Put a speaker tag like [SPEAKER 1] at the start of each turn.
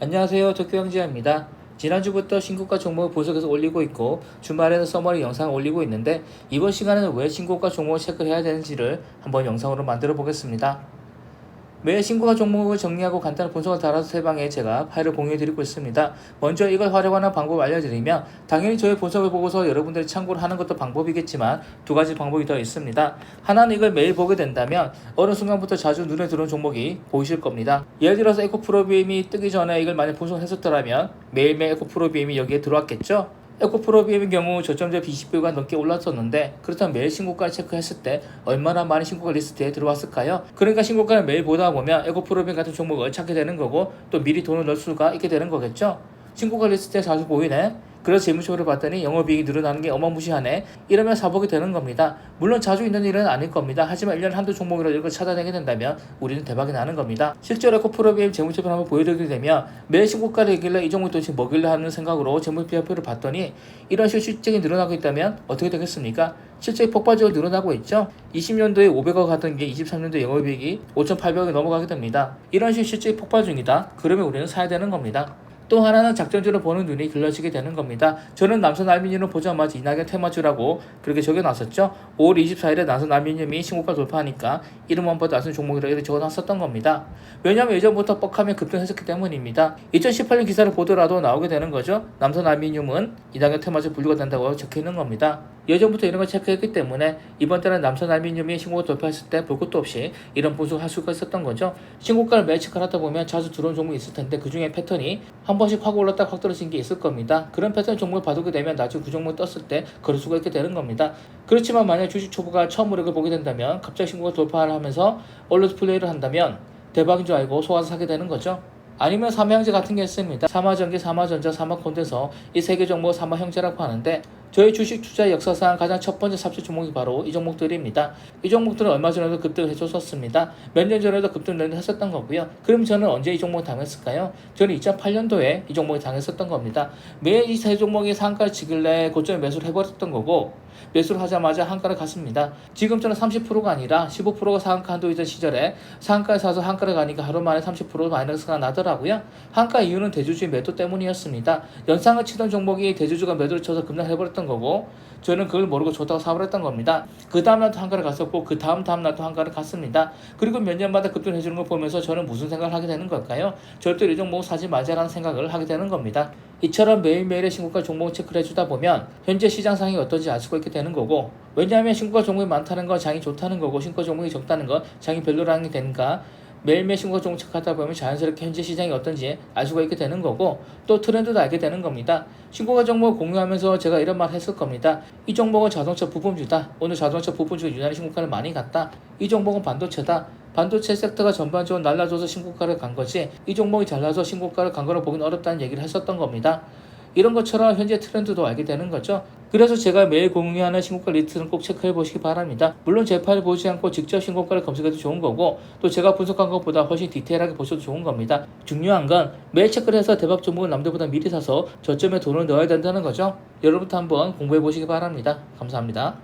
[SPEAKER 1] 안녕하세요. 도쿄형제입니다. 지난주부터 신고가 종목을 분석해서 올리고 있고 주말에는 서머리 영상을 올리고 있는데 이번 시간에는 왜 신고가 종목을 체크를 해야 되는지를 한번 영상으로 만들어 보겠습니다. 매일 신고가 종목을 정리하고 간단한 분석을 달아서 세 방에 제가 파일을 공유해 드리고 있습니다. 먼저 이걸 활용하는 방법을 알려드리면 당연히 저의 분석을 보고서 여러분들이 참고를 하는 것도 방법이겠지만 두 가지 방법이 더 있습니다. 하나는 이걸 매일 보게 된다면 어느 순간부터 자주 눈에 들어온 종목이 보이실 겁니다. 예를 들어서 에코프로비엠이 뜨기 전에 이걸 만약 분석을 했었더라면 매일매일 에코프로비엠이 여기에 들어왔겠죠? 에코프로비엠의 경우 저점제 20배가 넘게 올랐었는데 그렇다면 매일 신고가를 체크했을 때 얼마나 많은 신고가 리스트에 들어왔을까요? 그러니까 신고가를 매일 보다 보면 에코프로비엠 같은 종목을 찾게 되는 거고 또 미리 돈을 넣을 수가 있게 되는 거겠죠? 신고가 리스트에 자주 보이네? 그래서 재무처를 봤더니 영업이익이 늘어나는 게 어마무시하네. 이러면 사보게 되는 겁니다. 물론 자주 있는 일은 아닐 겁니다. 하지만 1년에 한두 종목이라도 이걸 찾아내게 된다면 우리는 대박이 나는 겁니다. 실제로 에코프로비엠 재무제표를 한번 보여드리게 되면 매일 신고가를 얘기길래 이 종목이 도대체 뭐길래 하는 생각으로 재무제표를 봤더니 이런 식으로 실적이 늘어나고 있다면 어떻게 되겠습니까? 실적이 폭발적으로 늘어나고 있죠. 20년도에 500억 하던 게 23년도에 영업이익이 5,800억이 넘어가게 됩니다. 이런 식으로 실적이 폭발 중이다. 그러면 우리는 사야 되는 겁니다. 또 하나는 작전주를 보는 눈이 길러지게 되는 겁니다. 저는 남선알미늄을 보자마자 이낙연 테마주라고 그렇게 적어놨었죠. 5월 24일에 남선알미늄이 신고가 돌파하니까 이름만 봐도 아는 종목이라고 이렇게 적어놨었던 겁니다. 왜냐하면 예전부터 뻑하면 급등했었기 때문입니다. 2018년 기사를 보더라도 나오게 되는 거죠. 남선알미늄은 이낙연 테마주 분류가 된다고 적혀있는 겁니다. 예전부터 이런 걸 체크했기 때문에 이번 때는 남선알미늄이 신고가 돌파했을 때 볼 것도 없이 이런 분석을 할 수가 있었던 거죠. 신고가를 매일 체크를 하다 보면 자주 들어온 종목이 있을 텐데 그 중에 패턴이 한 번씩 확 올랐다 확 떨어진 게 있을 겁니다. 그런 패턴 종목을 봐두게 되면 나중에 그 종목 떴을 때 그럴 수가 있게 되는 겁니다. 그렇지만 만약 주식 초보가 처음으로 이걸 보게 된다면 갑자기 신고가 돌파를 하면서 얼러트 플레이를 한다면 대박인 줄 알고 속아서 사게 되는 거죠. 아니면 삼화형제 같은 게 있습니다. 삼화전기, 삼화전자, 삼화콘덴서 이 세 개 종목을 삼화형제라고 하는데 저희 주식 투자 역사상 가장 첫 번째 삽질 종목이 바로 이 종목들입니다. 이 종목들은 얼마 전에도 급등을 해줬었습니다. 몇 년 전에도 급등을 했었던 거고요. 그럼 저는 언제 이 종목을 당했을까요? 저는 2008년도에 이 종목이 당했었던 겁니다. 매일 이 세 종목이 상가를 치길래 고점에 매수를 해버렸던 거고 매수를 하자마자 한가를 갔습니다. 지금처럼 30%가 아니라 15%가 상한가 한도이던 시절에 상가에 사서 한가를 가니까 하루 만에 30% 마이너스가 나더라고요. 한가 이유는 대주주의 매도 때문이었습니다. 연상을 치던 종목이 대주주가 매도를 쳐서 급락해버렸던 거고 저는 그걸 모르고 좋다고 사버렸던 겁니다. 그 다음날도 한가를 갔었고 그 다음날도 한가를 갔습니다. 그리고 몇 년마다 급등해주는 걸 보면서 저는 무슨 생각을 하게 되는 걸까요? 절대로 이 종목 사지 말자라는 생각을 하게 되는 겁니다. 이처럼 매일매일의 신고가 종목을 체크를 해주다 보면 현재 시장 상황이 어떤지 알 수가 있게 되는 거고 왜냐하면 신고가 종목이 많다는 건 장이 좋다는 거고 신고가 종목이 적다는 건 장이 별로라는 게 되니까 매일매일 신고가 종목 체크하다 보면 자연스럽게 현재 시장이 어떤지 알 수가 있게 되는 거고 또 트렌드도 알게 되는 겁니다. 신고가 종목을 공유하면서 제가 이런 말 했을 겁니다. 이 종목은 자동차 부품주다. 오늘 자동차 부품주가 유난히 신고가를 많이 갔다. 이 종목은 반도체다. 반도체 섹터가 전반적으로 날라줘서 신고가를 간 거지 이 종목이 잘나서 신고가를 간 거로 보기는 어렵다는 얘기를 했었던 겁니다. 이런 것처럼 현재 트렌드도 알게 되는 거죠. 그래서 제가 매일 공유하는 신고가 리스트는 꼭 체크해 보시기 바랍니다. 물론 제 파일 보지 않고 직접 신고가를 검색해도 좋은 거고 또 제가 분석한 것보다 훨씬 디테일하게 보셔도 좋은 겁니다. 중요한 건 매일 체크를 해서 대박 종목을 남들보다 미리 사서 저점에 돈을 넣어야 된다는 거죠. 여러분도 한번 공부해 보시기 바랍니다. 감사합니다.